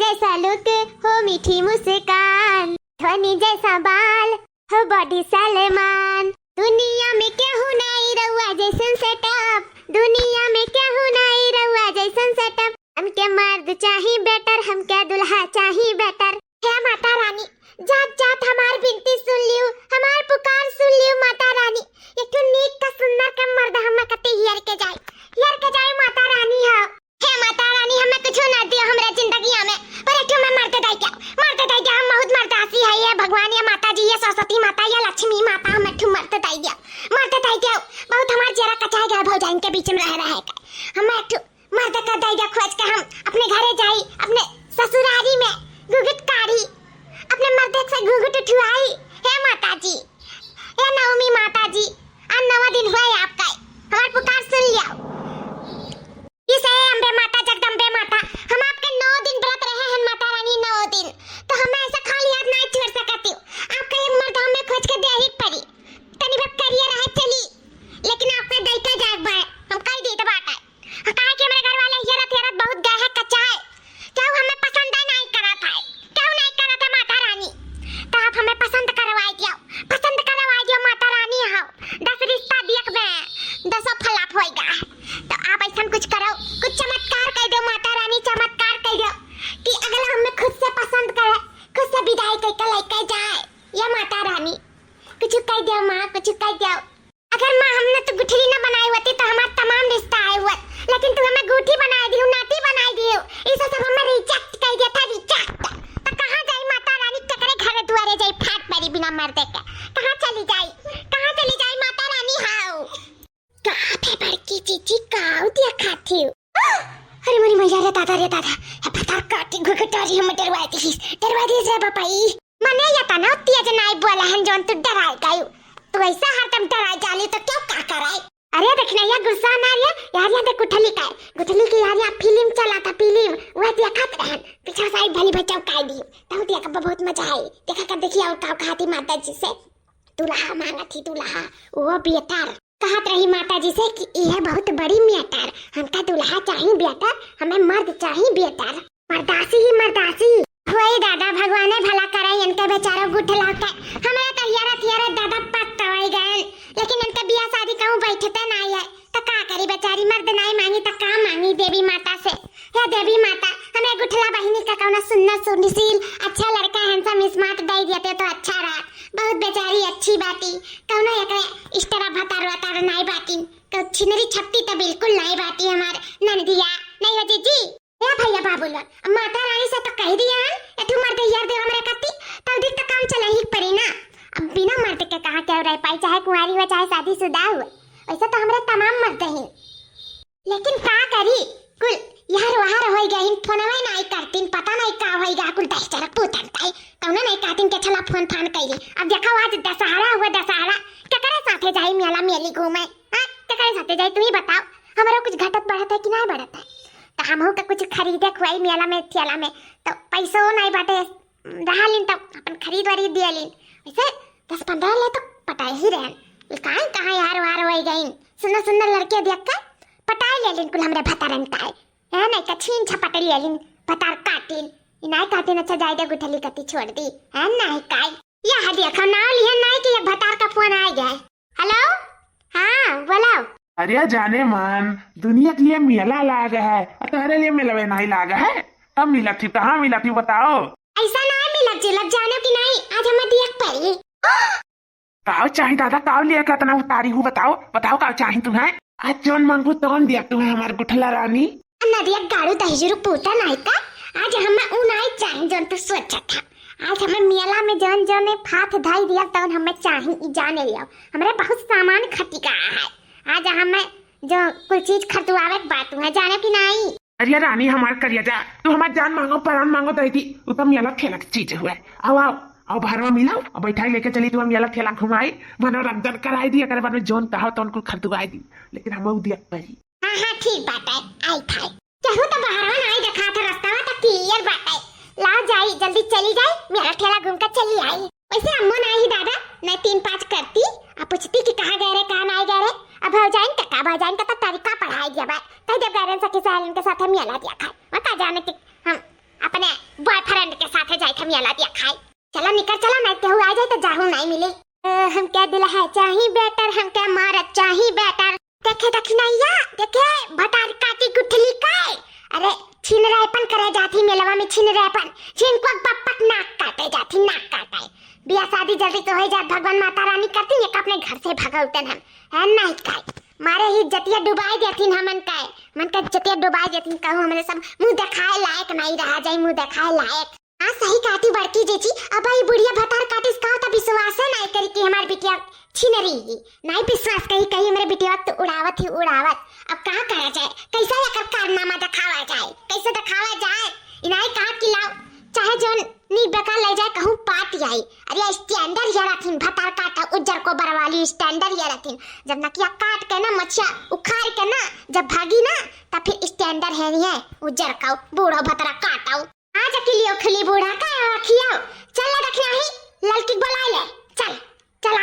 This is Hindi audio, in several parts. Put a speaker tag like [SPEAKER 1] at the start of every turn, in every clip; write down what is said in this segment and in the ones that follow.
[SPEAKER 1] जैसा लुक हो मीठी मुस्कान, धोनी जैसा बाल हो बॉडी सलमान। दुनिया में क्या हूँ नहीं रहुआ जैसन सेटअप, दुनिया में क्या हूँ नहीं रहुआ जैसन सेटअप। हम क्या मर्द चाहिए बेटर, हम क्या दुल्हा चाहिए बेटर। हे माता रानी, जात जात हमार बिनती सुन लियो, हमार पुकार सुन लियो माता रानी। एक तो नीक का सुंदर का मर्द हम कते हियर के जाए माता रानी हो। हे माता रानी, हमें कुछ ना दियो हमरा जिंदगी में, पर एक मैं मरते दाई क्या हम बहुत मर्दासी है। ये भगवान, ये माता जी, ये सरस्वती माता, ये लक्ष्मी माता, हम एक मरते दाई क्या बहुत हमार जरा कचाए गए भौजाइन के बीच में रह हम एक मर्द का दाई क्या खोज के हम अपने घरे जाई, अपने ससुरारी में गुगट कारी अपने मर्द से घूंघट उठवाई। हे माता जी, हे नवमी माता जी, आज 9वां दिन हुआ है आपका, हमार पुकार सुन लिया। इस है अम्बे माता, जगदम्बे माता, हम आपके 9 दिन व्रत रहे हैं माता रानी, 9 दिन, तो हमें ऐसा खाली हाथ नहीं छोड़ सकती हूँ। आपका एक मर्द हमें खोज के दे ही पड़ी, तनी बात करिए रहे चली, लेकिन आपका दैका जाग भाई हम कह दी तो बात है। कहा कि हमारे घर वाले हेरत बहुत गए हैं कचाए, क्या हमें पसंद नहीं करा था, क्यों नहीं करा था माता रानी, तो आप हमें पसंद करवाई दियो माता रानी। हो 10 रिश्ता देख में 10 फलाप होएगा, तो आप ऐसा कुछ करो, कुछ चमत्कार कर दो माता रानी, चमत्कार कर दो कि अगला हमें खुद से पसंद करे, खुद से विदाई करके लेके जाए। ये माता रानी कुछ कह दो माँ, कुछ कह दो। अगर माँ हमने तो गुठली न बनाई होती तो हमारा तमाम रिश्ता आए हुआ, लेकिन तू हमें गुठी बनाई दी, नाती बनाई दी, इसे सब हमें रिजेक्ट कर दिया था, रिजेक्ट। तो कहाँ जाई माता रानी, ककरे घर दुआरे जाई फाट पड़ी बिना मर्दे के, कहाँ चली जाई माता रानी। हाउ कहाँ पे बड़की चीची काऊ दिया खाती हूँ। अरे मेरी मैया रे दादा पता काटी घुघटारी हम डरवाई दी रे बापाई। मने या तना तेज नाई बोला हन जोन तू डराई गयो, तू ऐसा हरदम डराई जाली तो क्यों का कराई। अरे देखना या गुस्सा ना यार यहाँ देख गुठली की यार यहाँ फिल्म चला था, फिल्म वह देखत रहन, पीछे साइड भली बचाव काई दी, तब देख बहुत मजा आई। देखा कर देखिए और का खाती माता जी से दुल्हा मांगा थी, दुल्हा वो बेटर कहत रही माता जी से कि यह बहुत बड़ी मैटर, हमका दुल्हा चाहिए बेटर, हमें मर्द चाहिए बेटर, मर्दासी ही मर्दासी। वही दादा भगवान ने भला करे, इनके बेचारा गुठला के हमरा तो यारा दादा पत्तवाई गए, लेकिन इनके बियाह शादी कहूं बैठते नहीं है, तो का करी बेचारी, मर्द नहीं मांगी तो का मांगी देवी माता से। हे देवी माता, हमें गुठला बहिनी का कौन सुन्ना सुनील अच्छा लड़का हैंडसम स्मार्ट दे देते तो अच्छा रहा, बहुत बेचारी अच्छी बाती, कौन एक इस तरह भतार नहीं बाती, तो छिनरी छपती तो बिल्कुल नहीं बाती हमारे ननदिया नहीं हो जीजी। ए भैया बाबू लोग माता रानी से तो कह दिया एठू मर्द यार दे हमरा कत्ती, तो अधिक तो काम चले ही पड़ी ना। अब बिना मर्द के कहां क्या रह पाई, चाहे कुंवारी हो चाहे शादीशुदा हो, ऐसा तो हमरा तमाम मर्द हैं, लेकिन का करी कुल यार वहार होई गई, फोनवे नहीं करतीन, पता नहीं का होईगा, कुल दहचरक पुतनताई कौन नहीं कहतीन के चला फोन फान कइली। अब देखो आज दशहरा हुआ, दशहरा केकरे साथे जाई मेला मेली घूमे, हां केकरे साथे जाई, तू ही बताओ, हमरा कुछ घटत बढ़त है कि नहीं बढ़त है, तो हमहू के कुछ खरीदे खुआई मेला में थेला में, तो पैसो नहीं बाटे रहलिन, तो अपन खरीद वरीद दियलिन, वैसे 10-15 ले तो पटाई ही रहन, कहाँ यार वार होई गईन, सुंदर लड़के देख के पटाई लेलिन कुल हमरे भतारन का है नहीं का छीन छपट लेलिन, भतार काटिन नहीं काटिन, अच्छा जाय दे गुठली कति छोड़ दी है नहीं काय। यह देखो नाव लिया नहीं कि एक भतार का फोन आ गया। हेलो हाँ बोलो।
[SPEAKER 2] अरे जाने मन, दुनिया के लिए मेला लागा है, तुम्हारे लिए मेला नहीं लागा है, तब मिला थी, कहाँ मिला थी बताओ।
[SPEAKER 1] ऐसा नहीं मिला जिलक जाने की नहीं, आज हमें देख पड़ी।
[SPEAKER 2] काव चाहिए दादा, काव लिया क्या तना उतारी हूँ, बताओ काव चाहिए तुम्हें, आज जोन मांगू तौन दिया तुम्हें हमारे गुठला रानी।
[SPEAKER 1] नदिया गाड़ू दहिजरू पूता नहीं का, आज हमें ऊ नहीं चाहिए जोन तू सोचा था, आज हमें मेला में जौन फात धाई दिया तौन हमें चाहिए, जाने लिया हमारे बहुत सामान खटी का है, आज हमें जो कोई चीज खरीदवावे बात है जाने की नहीं।
[SPEAKER 2] अरे रानी हमार करिया जा, तू हमार जान मांगो प्राण मांगो तो थी, वो तो मेला खेला चीज हुआ, आओ बाहर में मिलाओ, और बैठाई लेके चली तू, हम मेला खेला घुमाई, मनोरंजन कराई दी, अगर बाद में जोन कहा तो उनको खरीदवाई दी, लेकिन हम दिया पड़ी।
[SPEAKER 1] हाँ ठीक बात है, आई था चाहू तो बाहर में नहीं देखा था, रास्ता में तो क्लियर बात है, ला जाई जल्दी चली जाए, मेरा ठेला घूम कर चली आई। वैसे अम्मो नहीं दादा, मैं 3-5 करती, अब पूछती कि कहाँ गए रे कहाँ नहीं गए रे, अब भौजाइन का तो तरीका पढ़ाई दिया भाई, कहीं जब गए सखी सहेलियों के साथ हम मेला दिया खाए, बता जाने कि हम अपने बॉयफ्रेंड के साथ जाए हम याला दिया खाए। चला निकल चला, मैं केहू आ जाए तो जाहू नहीं मिले। हम क्या दिला है चाही बेटर, हम क्या मारत चाही बेटर। देखे दखिनैया देखे भटार काटी गुठली काय, अरे छीन रायपन करे जाती मेलवा में, छीन रायपन छीन को बप्पक नाक काटे जाती, नाक काटे। बिया शादी जल्दी तो हो जाए, भगवान माता रानी करती है अपने घर से भगाउतन हम है नहीं काय। मारे ही जतिया डुबाई देतीन हमन काय, मन का जतिया डुबाई देतीन। कहूं हमरे सब मुंह दिखाए लायक नहीं रहा जाए, मुंह दिखाए लायक। हां सही काटी बड़की जेची, अब आई बुढ़िया भटार काटिस का त विश्वास नहीं करी कि हमार बिटिया छिनरी ही नहीं विश्वास कही कही मेरे बिटिया तो उड़ावत ही उड़ावत। अब कहां करा जाए, कैसे एकर कारनामा दिखावा जाए, कैसे दिखावा जाए। इनाई काट की लाओ चाहे जोन नी बेका ले जाए कहूं पाट आई। अरे स्टैंडर्ड यार रथिन भटार काटा उज्जर को बरवाली स्टैंडर्ड यार रथिन। जब नकिया काट के ना मछिया उखाड़ के ना जब भागी ना तब फिर स्टैंडर्ड है नहीं है उज्जर का बूढ़ा भतरा काटाओ। आज अकेलियो खली बूढ़ा का रखियो, चल ले रखना ही लड़की बुला ले। चल चल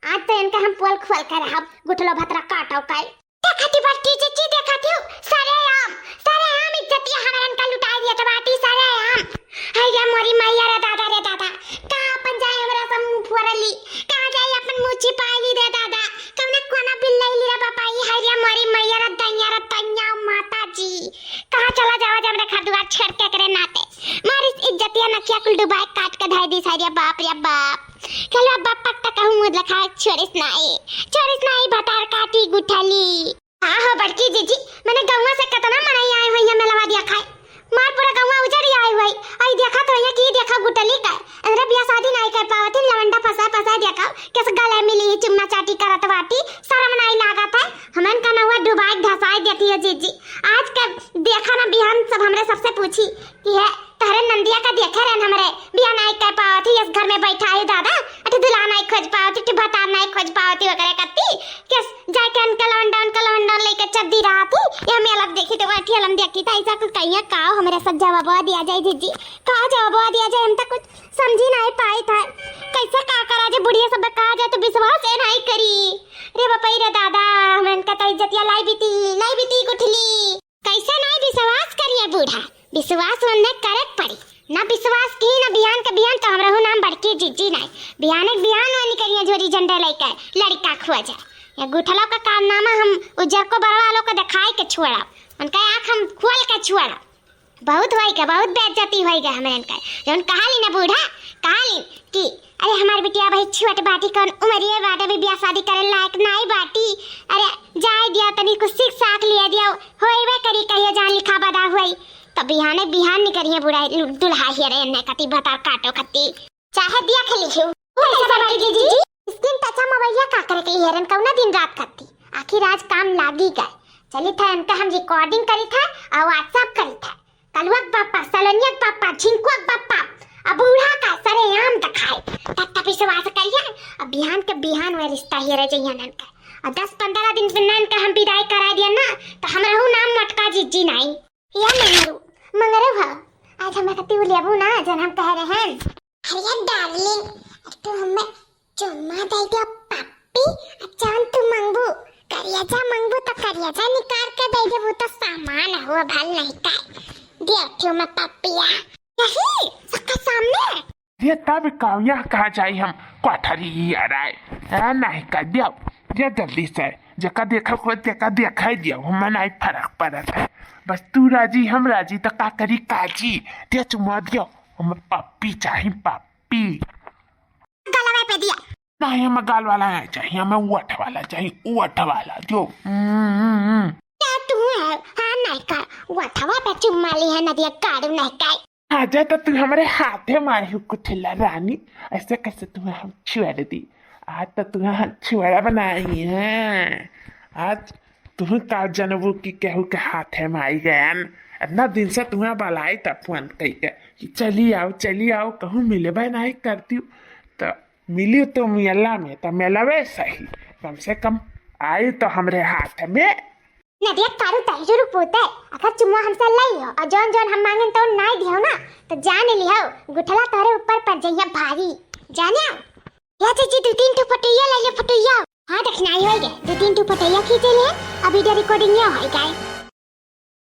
[SPEAKER 1] आज तो इनका हम पोल खोल कर हम गुठलो भतरा काटाओ काय। देखती बट्टी चीची देखती सारे आम इज्जतिया हमारन का लुटा दिया तो बाटी सारे आम। हाय रे मोरी मैया रे दादा कहां अपन जाए हमरा सब मुंह फोड़ली, कहां जाए अपन मुंह छिपाईली रे दादा, कौन कोना बिल्लैली रे पापाई। हाय रे मोरी मैया रे तैया माता जी कहां चला जावा जब रे खडुआ छेड़ के करे नाते मारी इज्जतिया नकिया कुल डुबाई काट के धाई दी सारिया बाप रे बाप। चलो बाप पक्का कहूं मुद लखा छोरिस नहीं भटार काटी गुठली। हां हो बड़की जीजी मैंने गौवा से कतना मनाई आए हुई है मेलवा दिया खाए, मार पूरा गौवा उजड़ आई हुई। आई देखा तो यहाँ की देखा गुटली का अंदर बिया शादी नहीं कर पावत, लवंडा फसा देखा कैसे गले मिली चुम्मा चाटी करत बाटी, शर्म नहीं लागत है। हमन का नवा डुबाई धसाई देती है जीजी। आज का देखा ना बिहान सब हमरे सबसे पूछी कि है तारे नंदिया का देखे रहन हमरे बिया नहीं कर पावत इस घर में बैठा है दादा, अटे दुल्हा नहीं खोज पावत, अटे भतार नहीं खोज पावत वगैरह करती किस जाके उनका लवंडा लेके चद्दी रहा थी। ये मैं अलग देखी तो वाठी अलम देखी था ऐसा कुछ कहिया का हमरे सब जवाब दिया जाए जीजी, का जवाब दिया जाए हम तक कुछ समझी नहीं पाई था। कैसे का करा जे बुढ़िया सब कहा जाए तो विश्वास है नहीं करी रे बापई रे दादा। हमन का त इज्जतिया लाई बीती गुठली कैसे नहीं विश्वास करिए बूढ़ा, विश्वास होने करक पड़ी ना विश्वास की ना बिहान का बिहान तो हमरा नाम बड़की जीजी नहीं बिहान वानी करिए जोरी झंडा लेकर लड़का खुआ जाए। या गुठला का कारनामा हम उज्जर को बरवालों को दिखाई के छोड़ा, उनका आँख हम खोल के छोड़ा। बहुत होएगा, बहुत बेइज्जती होएगा हमें इनका। जौन कहाली ना बूढ़ा कहाली कि अरे हमार बिटिया भाई छोट बाटी कौन उमरिए बाटे भी बियाह शादी करे लायक नहीं बाटी, अरे जाए दिया तनी कुछ सीख साख लिया दिया होइबे करी कहिए जहां लिखा बदा हुई तो बिहान नहीं करिए बुढ़ा दुल्हा ही रे ने कति भतार काटो कति चाहे दिया खेली छु ऐसा बाटी जीजी स्किन टचा मवैया का करे के हेरन कौना दिन रात करती आखिर आज काम लागी गए। चली था इनका हम रिकॉर्डिंग करी था और व्हाट्सएप करी था कलुआ पापा सलोनिया पापा झिंकुआ पापा अब बूढ़ा का सरे आम दिखाए तब विश्वास करिए। अब बिहान के बिहान में रिश्ता ही रह जाइए नन का और 10-15 दिन से नन का हम विदाई करा दिया ना तो हमरा नाम मटका जीजी नहीं या मंगरू हो। आज हम कति लेबू ना जन हम कह रहे हैं अरे डार्लिंग तो हमें चुम्मा दे दिया पप्पी जान तू मंगबू करिया तो करिया निकाल के दे दे वो तो सामान हो भल नहीं का दिया क्यों मैं पप्पिया यही सबका सामने
[SPEAKER 2] ये तब काव्या कहा जाए हम क्वाठरी आ रहा है नहीं कर दिया ये जल्दी से जका देखा को जका देखा दिया हम नहीं फर्क पड़ता है बस तू राजी हम राजी तो का करी काजी दे चुमा दियो हम पप्पी चाहिए पप्पी
[SPEAKER 1] गलवा पे दिया
[SPEAKER 2] नहीं हमें गाल वाला नहीं चाहिए हमें ऊँट वाला चाहिए ऊँट वाला जो
[SPEAKER 1] क्या तू है हाँ नहीं कर ऊँटवा पे चुम्मा ली है नदिया काढ़ू नहीं का
[SPEAKER 2] आजा तो तू हमारे हाथे मारी कुछ रानी ऐसे कैसे तुम्हें हम छुआ दी आज तो तुम्हें छुआ बनाई है आज तुम्हें का जनबू की केहू के हाथे में आई गया इतना दिन से तुम्हें बलाई तब फोन कही कि चली आओ कहूँ मिले भाई नहीं करती तो मिली तो मेला में तो मेला वे सही कम से कम आई तो हमारे हाथ में
[SPEAKER 1] नदिया तारू तही रुपोते अगर चुम्मा हमसे लई हो और जौन हम मांगन तो नहीं दियो ना तो जान लियो गुठला तारे ऊपर पड़ जाइए भारी जाने या चाची 2-3 ठो फटैया ले ले फटैया हाँ देखना ही होइगे 2-3 ठो फटैया खींचे ले अभी रिकॉर्डिंग ये होइगा